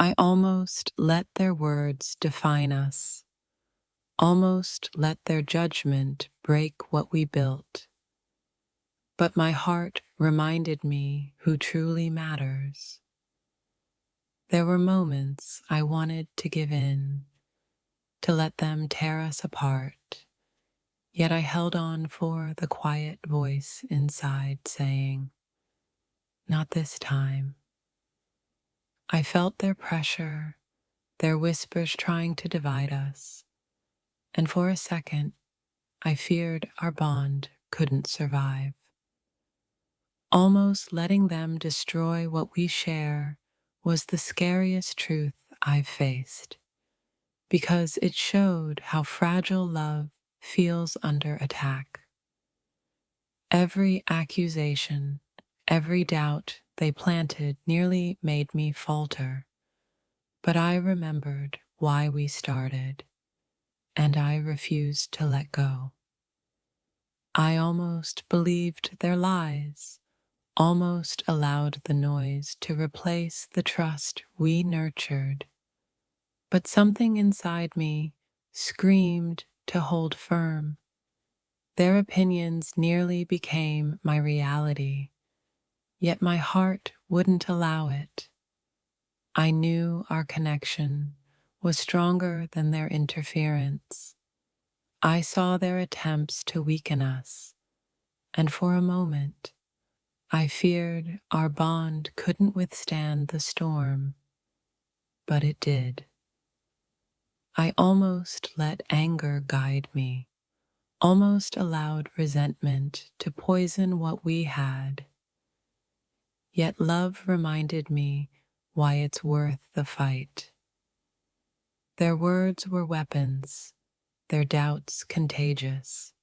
I almost let their words define us, almost let their judgment break what we built. But my heart reminded me who truly matters. There were moments I wanted to give in, to let them tear us apart, yet I held on for the quiet voice inside saying, "Not this time." I felt their pressure, their whispers trying to divide us, and for a second I feared our bond couldn't survive. Almost letting them destroy what we share was the scariest truth I've faced, because it showed how fragile love feels under attack. Every accusation, every doubt they planted nearly made me falter, but I remembered why we started, and I refused to let go. I almost believed their lies, almost allowed the noise to replace the trust we nurtured. But something inside me screamed to hold firm. Their opinions nearly became my reality, yet my heart wouldn't allow it. I knew our connection was stronger than their interference. I saw their attempts to weaken us, and for a moment, I feared our bond couldn't withstand the storm, but it did. I almost let anger guide me, almost allowed resentment to poison what we had. Yet love reminded me why it's worth the fight. Their words were weapons, their doubts contagious,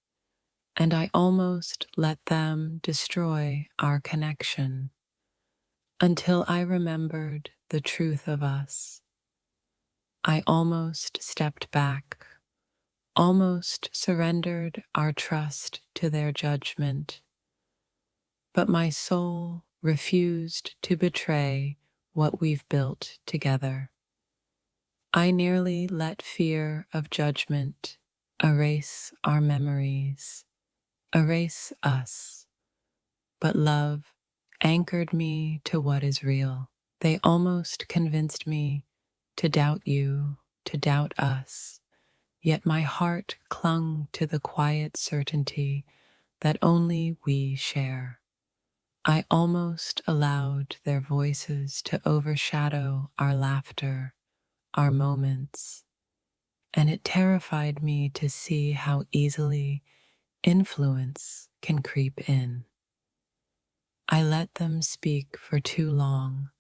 and I almost let them destroy our connection until I remembered the truth of us. I almost stepped back, almost surrendered our trust to their judgment, but my soul refused to betray what we've built together. I nearly let fear of judgment erase our memories, erase us, but love anchored me to what is real. They almost convinced me to doubt you, to doubt us, yet my heart clung to the quiet certainty that only we share. I almost allowed their voices to overshadow our laughter, our moments, and it terrified me to see how easily influence can creep in. I let them speak for too long,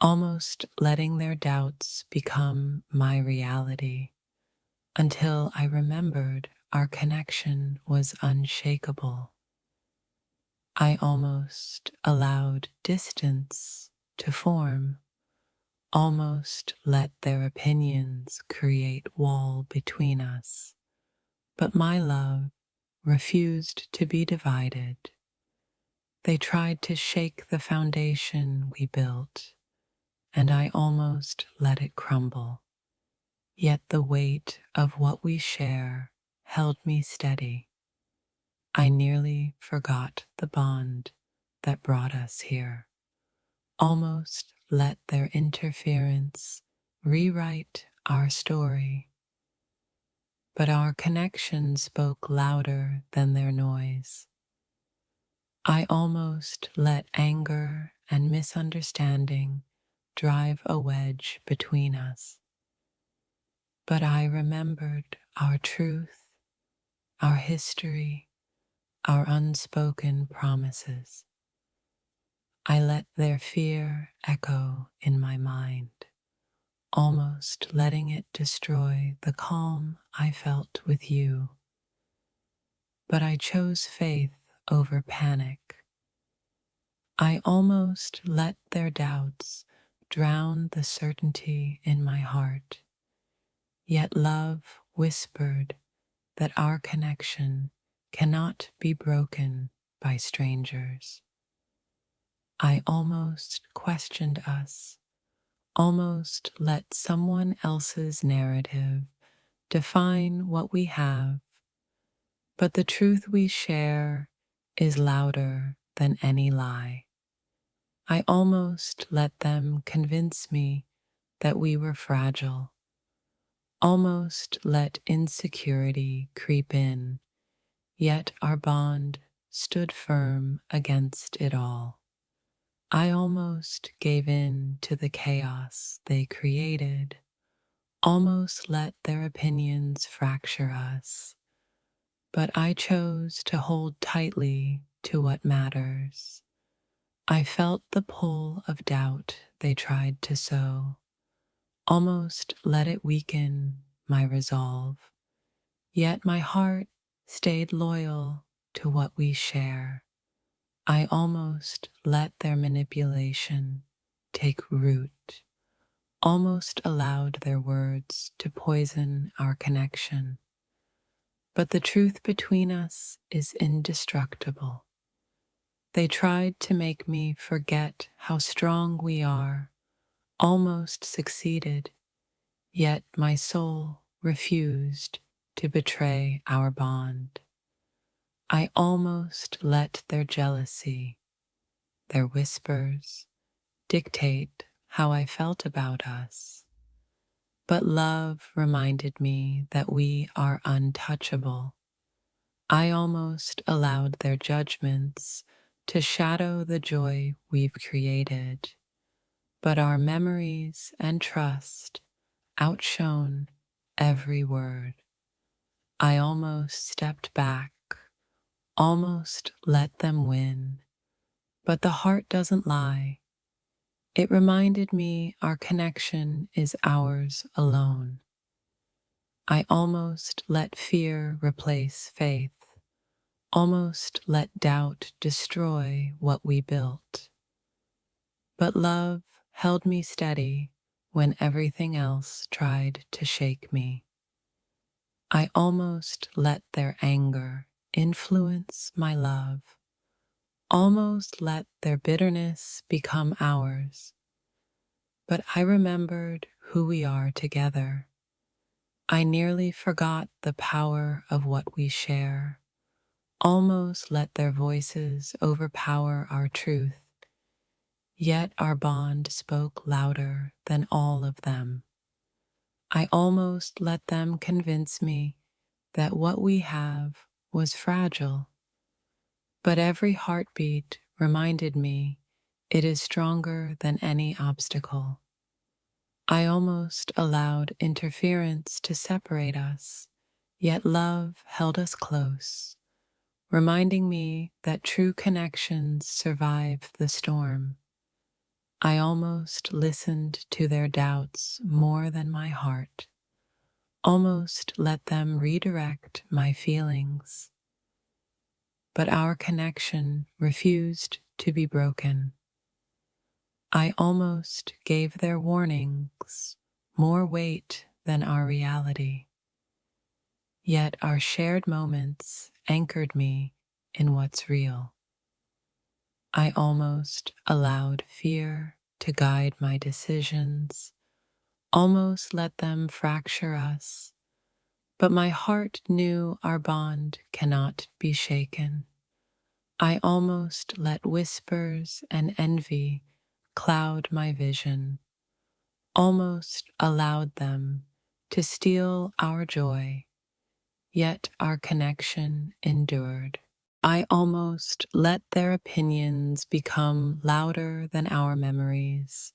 almost letting their doubts become my reality, until I remembered our connection was unshakable. I almost allowed distance to form, almost let their opinions create wall between us. But my love refused to be divided. They tried to shake the foundation we built, and I almost let it crumble. Yet the weight of what we share held me steady. I nearly forgot the bond that brought us here, almost let their interference rewrite our story. But our connection spoke louder than their noise. I almost let anger and misunderstanding drive a wedge between us. But I remembered our truth, our history, our unspoken promises. I let their fear echo in my mind, almost letting it destroy the calm I felt with you. But I chose faith over panic. I almost let their doubts drown the certainty in my heart. Yet love whispered that our connection cannot be broken by strangers. I almost questioned us, almost let someone else's narrative define what we have, but the truth we share is louder than any lie. I almost let them convince me that we were fragile, almost let insecurity creep in, yet our bond stood firm against it all. I almost gave in to the chaos they created, almost let their opinions fracture us, but I chose to hold tightly to what matters. I felt the pull of doubt they tried to sow, almost let it weaken my resolve, yet my heart stayed loyal to what we share. I almost let their manipulation take root, almost allowed their words to poison our connection. But the truth between us is indestructible. They tried to make me forget how strong we are, almost succeeded, yet my soul refused to betray our bond. I almost let their jealousy, their whispers, dictate how I felt about us. But love reminded me that we are untouchable. I almost allowed their judgments to shadow the joy we've created, but our memories and trust outshone every word. I almost stepped back, almost let them win, but the heart doesn't lie. It reminded me our connection is ours alone. I almost let fear replace faith, almost let doubt destroy what we built. But love held me steady when everything else tried to shake me. I almost let their anger influence my love, almost let their bitterness become ours. But I remembered who we are together. I nearly forgot the power of what we share, almost let their voices overpower our truth, yet our bond spoke louder than all of them. I almost let them convince me that what we have was fragile, but every heartbeat reminded me it is stronger than any obstacle. I almost allowed interference to separate us, yet love held us close, reminding me that true connections survive the storm. I almost listened to their doubts more than my heart, almost let them redirect my feelings. But our connection refused to be broken. I almost gave their warnings more weight than our reality. Yet our shared moments anchored me in what's real. I almost allowed fear to guide my decisions, almost let them fracture us, but my heart knew our bond cannot be shaken. I almost let whispers and envy cloud my vision, almost allowed them to steal our joy, yet our connection endured. I almost let their opinions become louder than our memories,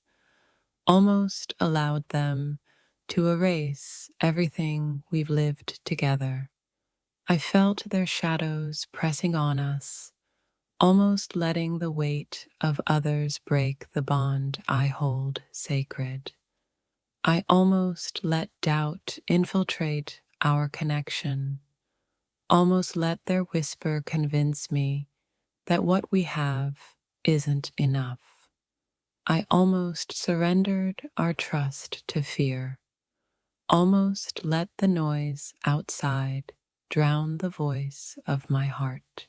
almost allowed them to erase everything we've lived together. I felt their shadows pressing on us, almost letting the weight of others break the bond I hold sacred. I almost let doubt infiltrate our connection, almost let their whisper convince me that what we have isn't enough. I almost surrendered our trust to fear, almost let the noise outside drown the voice of my heart.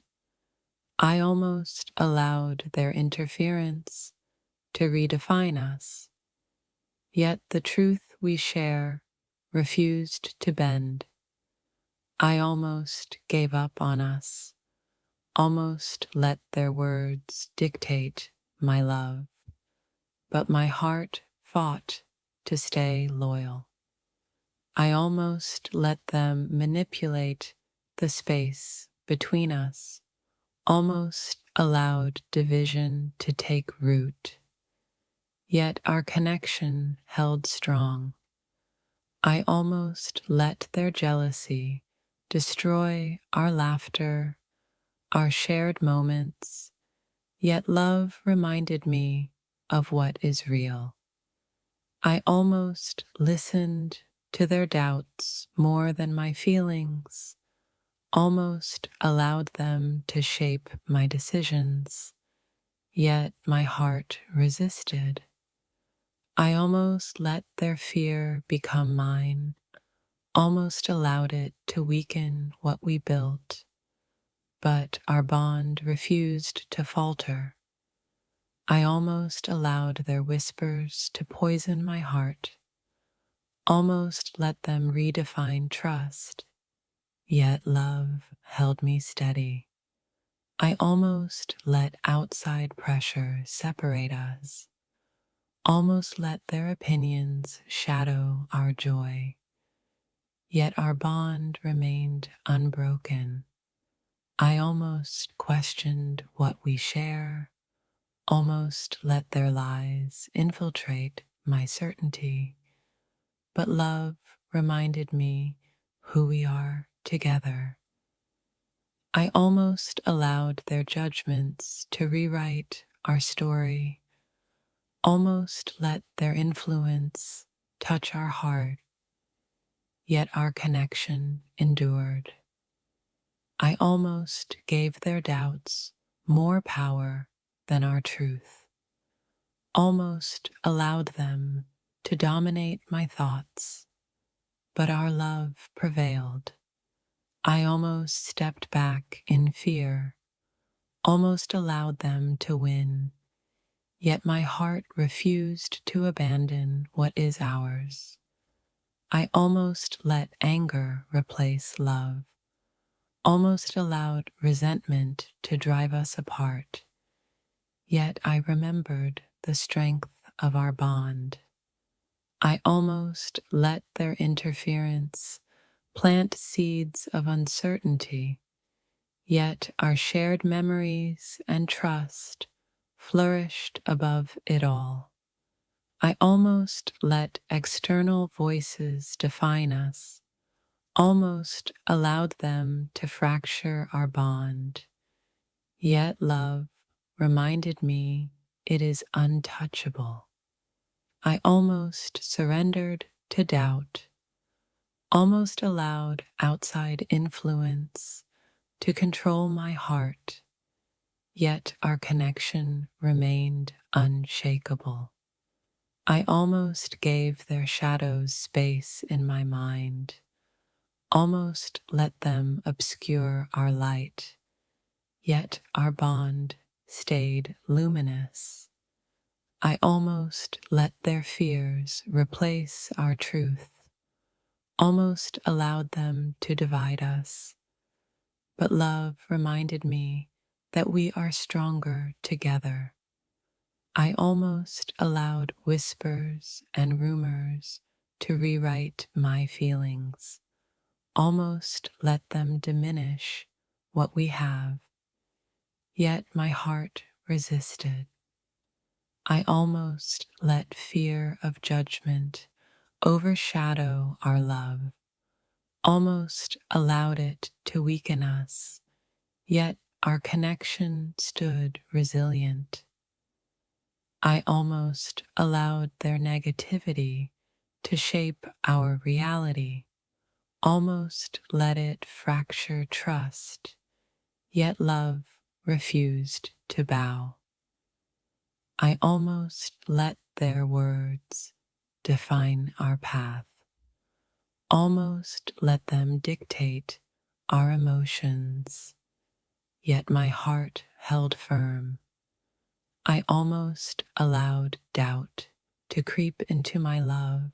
I almost allowed their interference to redefine us, Yet the truth we share refused to bend. I almost gave up on us, almost let their words dictate my love, but my heart fought to stay loyal. I almost let them manipulate the space between us, almost allowed division to take root. Yet our connection held strong. I almost let their jealousy destroy our laughter, our shared moments, yet love reminded me of what is real. I almost listened to their doubts more than my feelings, almost allowed them to shape my decisions, yet my heart resisted. I almost let their fear become mine, almost allowed it to weaken what we built, but our bond refused to falter. I almost allowed their whispers to poison my heart, almost let them redefine trust, yet love held me steady. I almost let outside pressure separate us, almost let their opinions shadow our joy, yet our bond remained unbroken. I almost questioned what we share, almost let their lies infiltrate my certainty, but love reminded me who we are together. I almost allowed their judgments to rewrite our story, almost let their influence touch our heart, yet our connection endured. I almost gave their doubts more power than our truth, almost allowed them to dominate my thoughts, but our love prevailed. I almost stepped back in fear, almost allowed them to win, yet my heart refused to abandon what is ours. I almost let anger replace love, almost allowed resentment to drive us apart, yet I remembered the strength of our bond. I almost let their interference plant seeds of uncertainty, yet our shared memories and trust flourished above it all. I almost let external voices define us, almost allowed them to fracture our bond, yet love reminded me it is untouchable. I almost surrendered to doubt, almost allowed outside influence to control my heart, yet our connection remained unshakable. I almost gave their shadows space in my mind, almost let them obscure our light, yet our bond stayed luminous. I almost let their fears replace our truth, almost allowed them to divide us, but love reminded me that we are stronger together. I almost allowed whispers and rumors to rewrite my feelings, almost let them diminish what we have, yet my heart resisted. I almost let fear of judgment overshadow our love, almost allowed it to weaken us, yet our connection stood resilient. I almost allowed their negativity to shape our reality, almost let it fracture trust, yet love refused to bow. I almost let their words define our path, almost let them dictate our emotions, yet my heart held firm. I almost allowed doubt to creep into my love,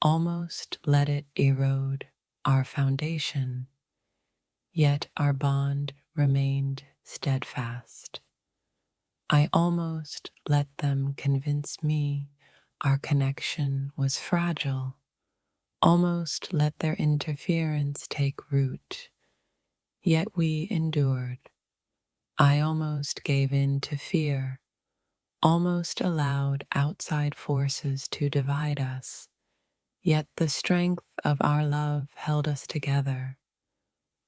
almost let it erode our foundation, yet our bond remained steadfast. I almost let them convince me our connection was fragile, almost let their interference take root, yet we endured. I almost gave in to fear, almost allowed outside forces to divide us, yet the strength of our love held us together.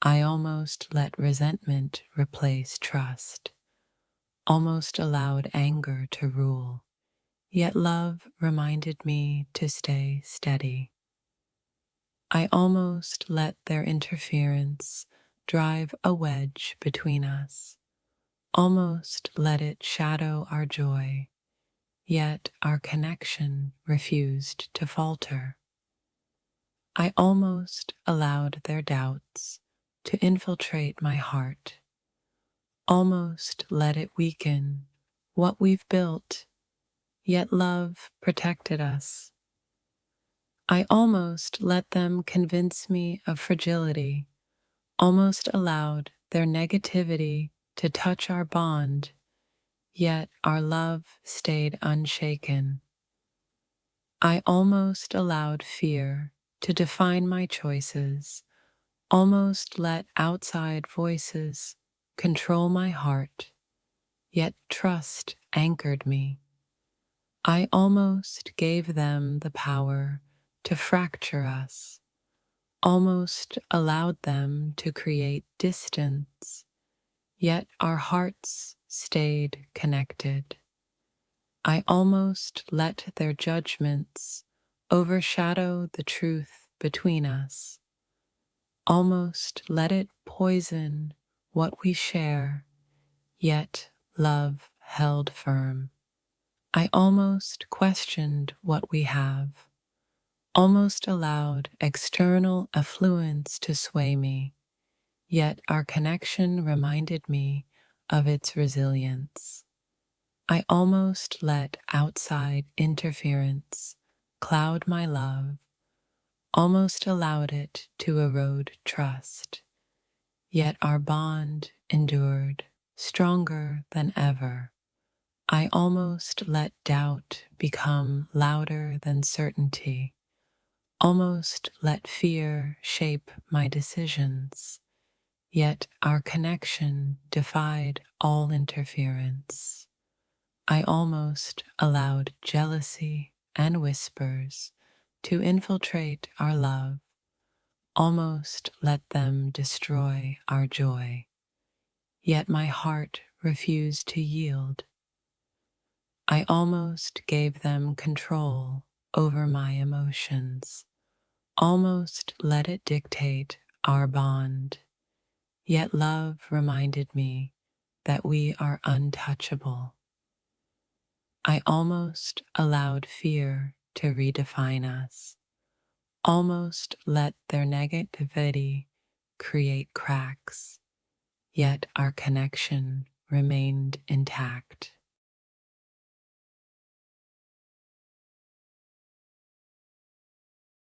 I almost let resentment replace trust, almost allowed anger to rule, yet love reminded me to stay steady. I almost let their interference drive a wedge between us, almost let it shadow our joy, yet our connection refused to falter. I almost allowed their doubts to infiltrate my heart, almost let it weaken what we've built, yet love protected us. I almost let them convince me of fragility, almost allowed their negativity to touch our bond, yet our love stayed unshaken. I almost allowed fear to define my choices, almost let outside voices control my heart, yet trust anchored me. I almost gave them the power to fracture us, almost allowed them to create distance, yet our hearts stayed connected. I almost let their judgments overshadow the truth between us, almost let it poison what we share, yet love held firm. I almost questioned what we have, almost allowed external affluence to sway me, yet our connection reminded me of its resilience. I almost let outside interference cloud my love, almost allowed it to erode trust, yet our bond endured stronger than ever. I almost let doubt become louder than certainty, almost let fear shape my decisions, yet our connection defied all interference. I almost allowed jealousy and whispers to infiltrate our love, almost let them destroy our joy, yet my heart refused to yield. I almost gave them control over my emotions, almost let it dictate our bond, yet love reminded me that we are untouchable. I almost allowed fear to redefine us, almost let their negativity create cracks, yet our connection remained intact.